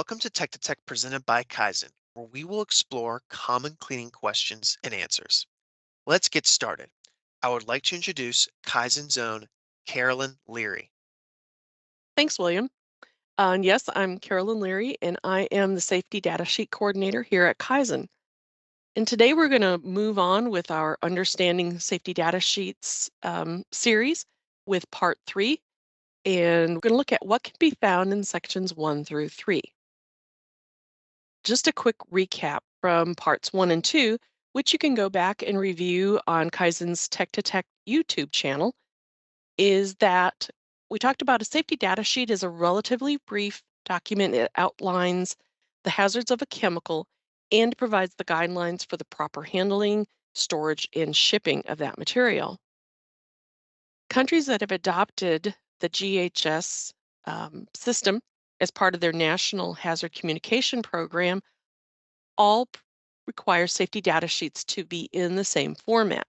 Welcome to Tech presented by KaiZen, where we will explore common cleaning questions and answers. Let's get started. I would like to introduce KaiZen's own Carolyn Leary. Thanks, William. And yes, I'm Carolyn Leary, and I am the Safety Data Sheet Coordinator here at KaiZen. And today we're going to move on with our Understanding Safety Data Sheets series with part 3. And we're going to look at what can be found in sections 1 through 3. Just a quick recap from parts 1 and 2, which you can go back and review on KaiZen's Tech to Tech YouTube channel, is that we talked about a safety data sheet is a relatively brief document. It outlines the hazards of a chemical and provides the guidelines for the proper handling, storage, and shipping of that material. Countries that have adopted the GHS system as part of their National Hazard Communication Program all require safety data sheets to be in the same format.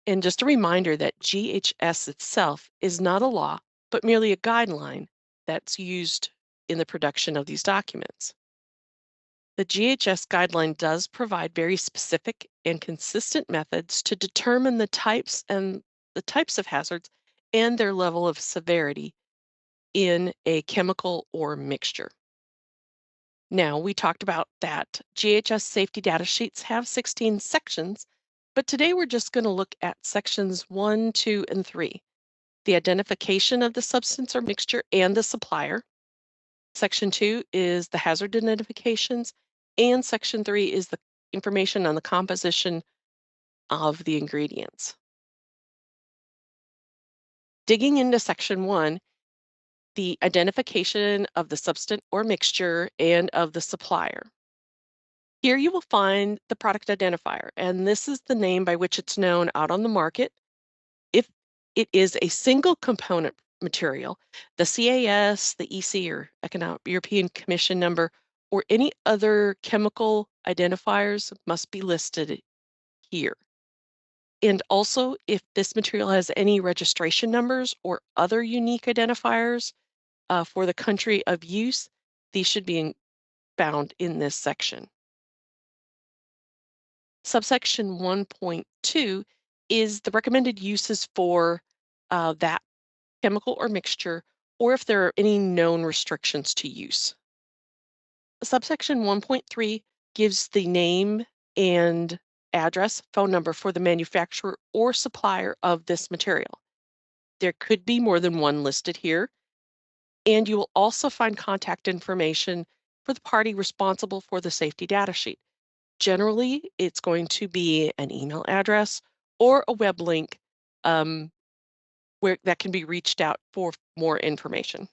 And just a reminder that GHS itself is not a law, but merely a guideline that's used in the production of these documents. The GHS guideline does provide very specific and consistent methods to determine the types of hazards and their level of severity in a chemical or mixture. Now, we talked about that GHS safety data sheets have 16 sections, but today we're just going to look at sections 1, 2, and 3. The identification of the substance or mixture and the supplier. Section 2 is the hazard identifications, and Section 3 is the information on the composition of the ingredients. Digging into Section 1, the identification of the substance or mixture and of the supplier. Here you will find the product identifier, and this is the name by which it's known out on the market. If it is a single component material, the CAS, the EC or European Commission number, or any other chemical identifiers must be listed here. And also, if this material has any registration numbers or other unique identifiers for the country of use, these should be found in this section. Subsection 1.2 is the recommended uses for that chemical or mixture, or if there are any known restrictions to use. Subsection 1.3 gives the name and address, phone number for the manufacturer or supplier of this material. There could be more than one listed here, and you will also find contact information for the party responsible for the safety data sheet. Generally, it's going to be an email address or a web link where that can be reached out for more information.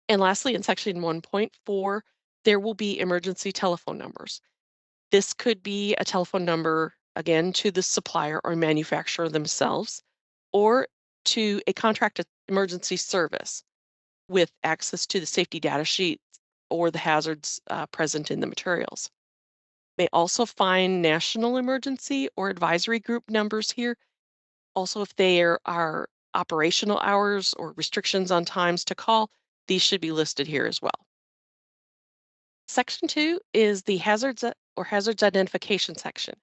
And lastly, in section 1.4, there will be emergency telephone numbers. This could be a telephone number, again, to the supplier or manufacturer themselves, or to a contracted emergency service with access to the safety data sheet or the hazards present in the materials. May also find national emergency or advisory group numbers here. Also, if there are operational hours or restrictions on times to call, these should be listed here as well. Section 2 is the hazards identification section.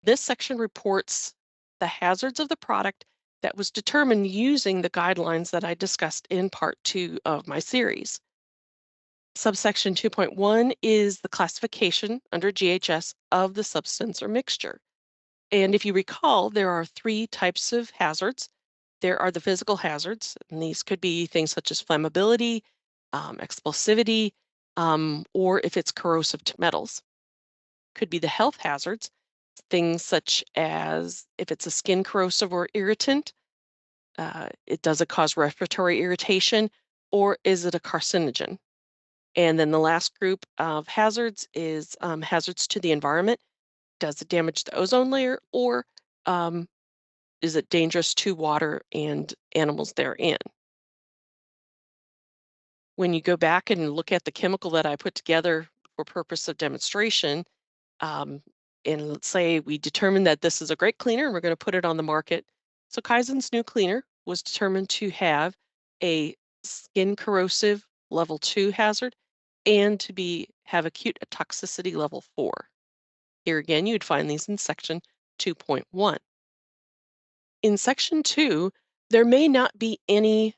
This section reports the hazards of the product that was determined using the guidelines that I discussed in part 2 of my series. Subsection 2.1 is the classification under GHS of the substance or mixture. And if you recall, there are 3 types of hazards. There are the physical hazards, and these could be things such as flammability, explosivity, or if it's corrosive to metals. Could be the health hazards, things such as if it's a skin corrosive or irritant, does it cause respiratory irritation, or is it a carcinogen? And then the last group of hazards is hazards to the environment. Does it damage the ozone layer, or is it dangerous to water and animals therein? When you go back and look at the chemical that I put together for purpose of demonstration, and let's say we determine that this is a great cleaner and we're going to put it on the market. So KaiZen's new cleaner was determined to have a skin corrosive level 2 hazard and to have acute toxicity level 4. Here again, you'd find these in section 2.1. In section 2, there may not be any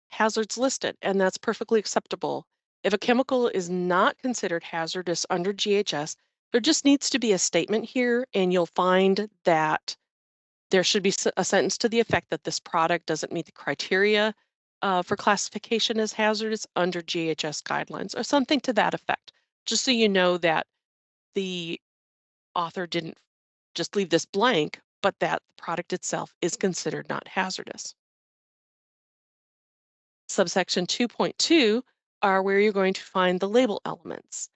hazards listed, and that's perfectly acceptable. If a chemical is not considered hazardous under GHS, there just needs to be a statement here, and you'll find that there should be a sentence to the effect that this product doesn't meet the criteria for classification as hazardous under GHS guidelines, or something to that effect, just so you know that the author didn't just leave this blank, but that the product itself is considered not hazardous. Subsection 2.2 are where you're going to find the label elements.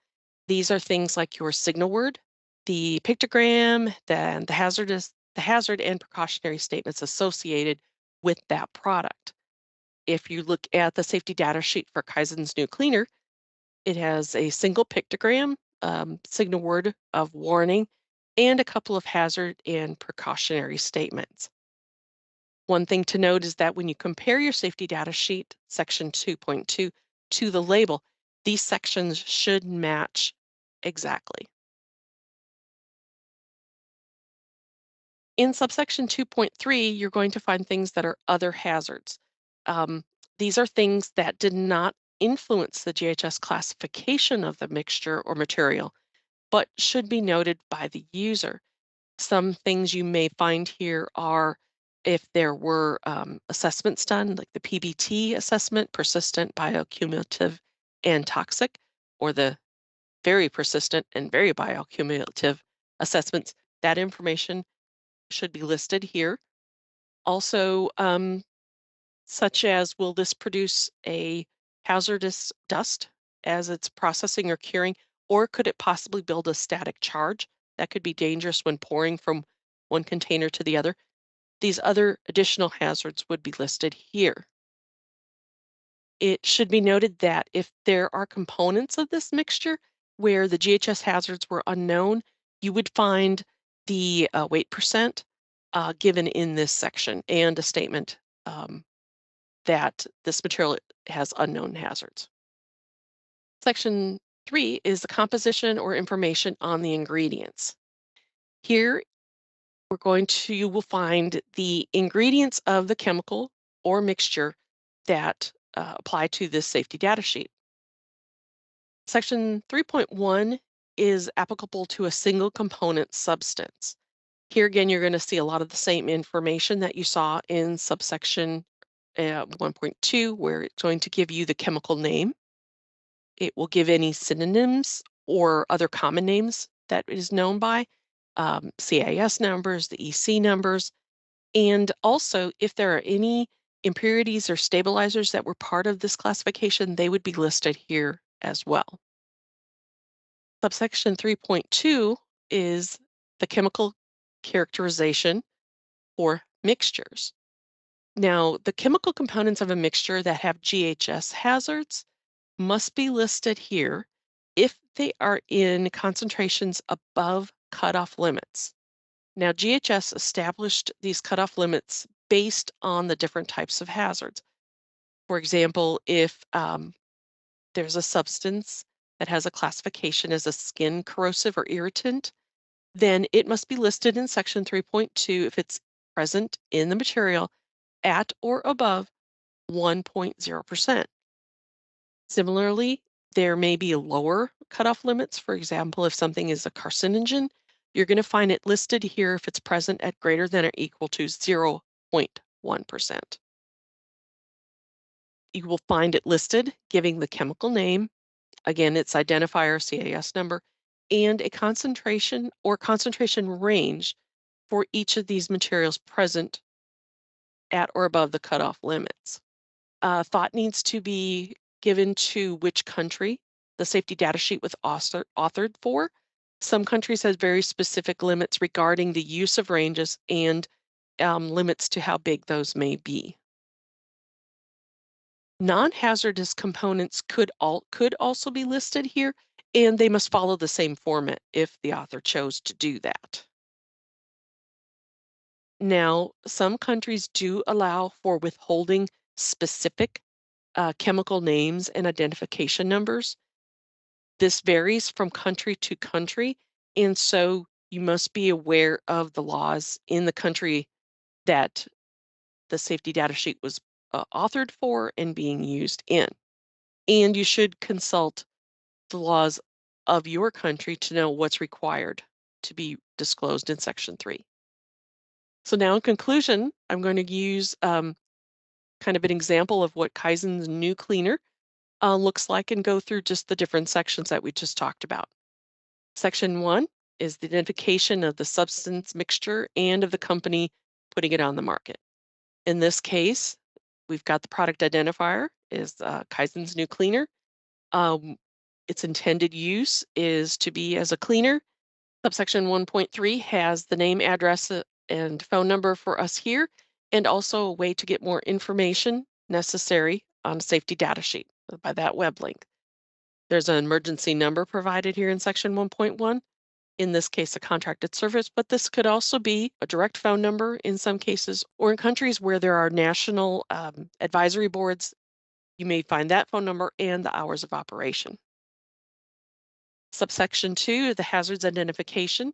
These are things like your signal word, the pictogram, then the hazard and precautionary statements associated with that product. If you look at the safety data sheet for KYZEN's new cleaner, it has a single pictogram, signal word of warning, and a couple of hazard and precautionary statements. One thing to note is that when you compare your safety data sheet, section 2.2, to the label, these sections should match exactly. In subsection 2.3, you're going to find things that are other hazards. Um, these are things that did not influence the GHS classification of the mixture or material, but should be noted by the user. Some things you may find here are if there were assessments done, like the PBT assessment, persistent, bioaccumulative, and toxic, or the very persistent and very bioaccumulative assessments, that information should be listed here. Also, such as will this produce a hazardous dust as it's processing or curing, or could it possibly build a static charge that could be dangerous when pouring from one container to the other? These other additional hazards would be listed here. It should be noted that if there are components of this mixture where the GHS hazards were unknown, you would find the weight percent given in this section and a statement that this material has unknown hazards. Section 3 is the composition or information on the ingredients. Here, you will find the ingredients of the chemical or mixture that apply to this safety data sheet. Section 3.1 is applicable to a single component substance. Here again, you're going to see a lot of the same information that you saw in subsection 1.2, where it's going to give you the chemical name. It will give any synonyms or other common names that it is known by, CIS numbers, the EC numbers, and also if there are any impurities or stabilizers that were part of this classification, they would be listed here as well. Subsection 3.2 is the chemical characterization for mixtures. Now, the chemical components of a mixture that have GHS hazards must be listed here if they are in concentrations above cutoff limits. Now, GHS established these cutoff limits based on the different types of hazards. For example, if there's a substance that has a classification as a skin corrosive or irritant, then it must be listed in section 3.2 if it's present in the material at or above 1.0%. Similarly, there may be lower cutoff limits. For example, if something is a carcinogen, you're going to find it listed here if it's present at greater than or equal to 0.1%. You will find it listed giving the chemical name, again, its identifier CAS number, and a concentration or concentration range for each of these materials present at or above the cutoff limits. Thought needs to be given to which country the safety data sheet was authored for. Some countries have very specific limits regarding the use of ranges and limits to how big those may be. Non-hazardous components could also be listed here, and they must follow the same format if the author chose to do that. Now, some countries do allow for withholding specific chemical names and identification numbers. This varies from country to country, and so you must be aware of the laws in the country that the safety data sheet was authored for and being used in. And you should consult the laws of your country to know what's required to be disclosed in Section 3. So now in conclusion, I'm going to use kind of an example of what Kaizen's new cleaner looks like and go through just the different sections that we just talked about. Section 1 is the identification of the substance mixture and of the company putting it on the market. In this case, we've got the product identifier is Kaizen's new cleaner. Its intended use is to be as a cleaner. Subsection 1.3 has the name, address, and phone number for us here, and also a way to get more information necessary on a safety data sheet by that web link. There's an emergency number provided here in section 1.1, in this case, a contracted service, but this could also be a direct phone number in some cases, or in countries where there are national advisory boards, you may find that phone number and the hours of operation. Subsection 2, the hazards identification.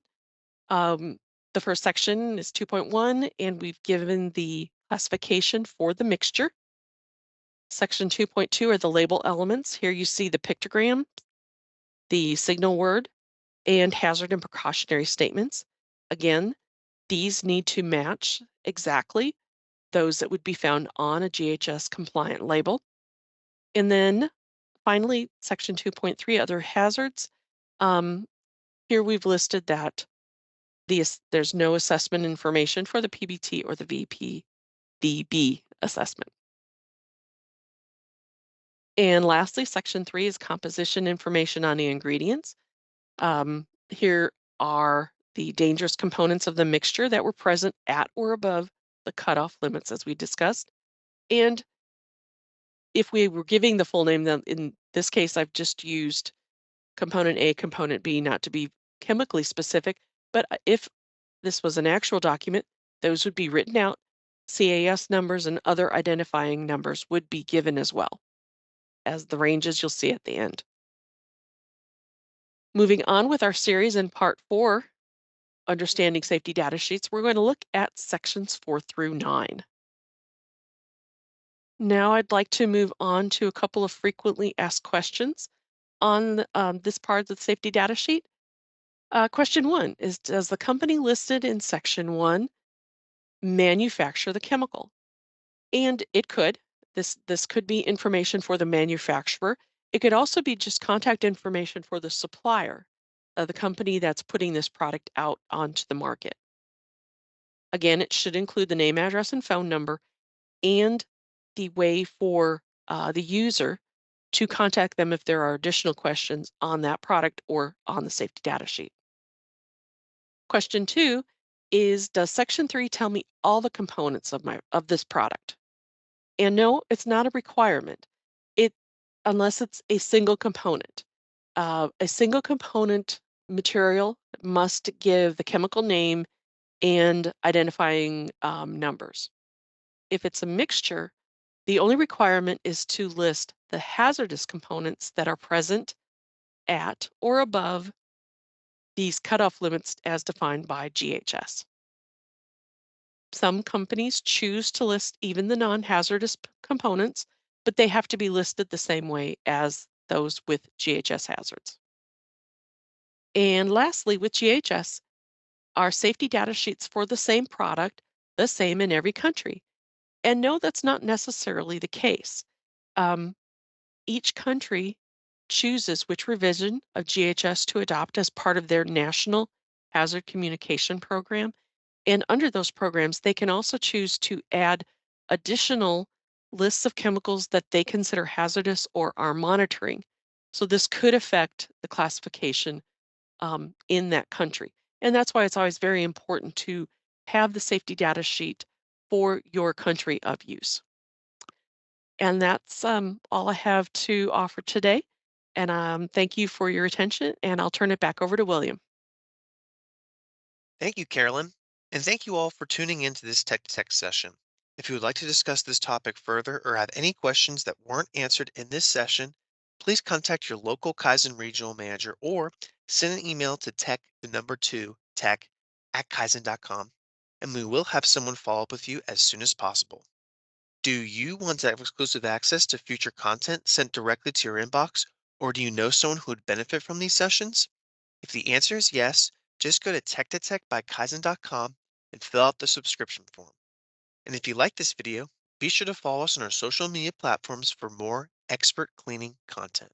The first section is 2.1, and we've given the classification for the mixture. Section 2.2 are the label elements. Here you see the pictogram, the signal word, and hazard and precautionary statements. Again, these need to match exactly those that would be found on a GHS compliant label. And then finally, section 2.3, other hazards. Here we've listed that there's no assessment information for the PBT or the VB assessment. And lastly, section 3 is composition information on the ingredients. Here are the dangerous components of the mixture that were present at or above the cutoff limits as we discussed. And if we were giving the full name, then in this case, I've just used component A, component B, not to be chemically specific, but if this was an actual document, those would be written out. CAS numbers and other identifying numbers would be given as well as the ranges you'll see at the end. Moving on with our series in part 4, Understanding Safety Data Sheets, we're going to look at sections 4 through 9. Now I'd like to move on to a couple of frequently asked questions on this part of the safety data sheet. Question 1 is, does the company listed in section 1 manufacture the chemical? And it could. This could be information for the manufacturer. It could also be just contact information for the supplier, the company that's putting this product out onto the market. Again, it should include the name, address, and phone number, and the way for the user to contact them if there are additional questions on that product or on the safety data sheet. Question 2 is, does section 3 tell me all the components of this product? And no, it's not a requirement. Unless it's a single component. A single component material must give the chemical name and identifying numbers. If it's a mixture, the only requirement is to list the hazardous components that are present at or above these cutoff limits as defined by GHS. Some companies choose to list even the non-hazardous components, but they have to be listed the same way as those with GHS hazards. And lastly, with GHS, our safety data sheets for the same product, the same in every country. And no, that's not necessarily the case. Each country chooses which revision of GHS to adopt as part of their national hazard communication program. And under those programs, they can also choose to add additional lists of chemicals that they consider hazardous or are monitoring. So this could affect the classification in that country. And that's why it's always very important to have the safety data sheet for your country of use. And that's all I have to offer today. And thank you for your attention, and I'll turn it back over to William. Thank you, Carolyn. And thank you all for tuning into this Tech to Tech session. If you would like to discuss this topic further or have any questions that weren't answered in this session, please contact your local Kaizen regional manager or send an email to tech@kaizen.com, and we will have someone follow up with you as soon as possible. Do you want to have exclusive access to future content sent directly to your inbox, or do you know someone who would benefit from these sessions? If the answer is yes, just go to tech2tech.kaizen.com and fill out the subscription form. And if you like this video, be sure to follow us on our social media platforms for more expert cleaning content.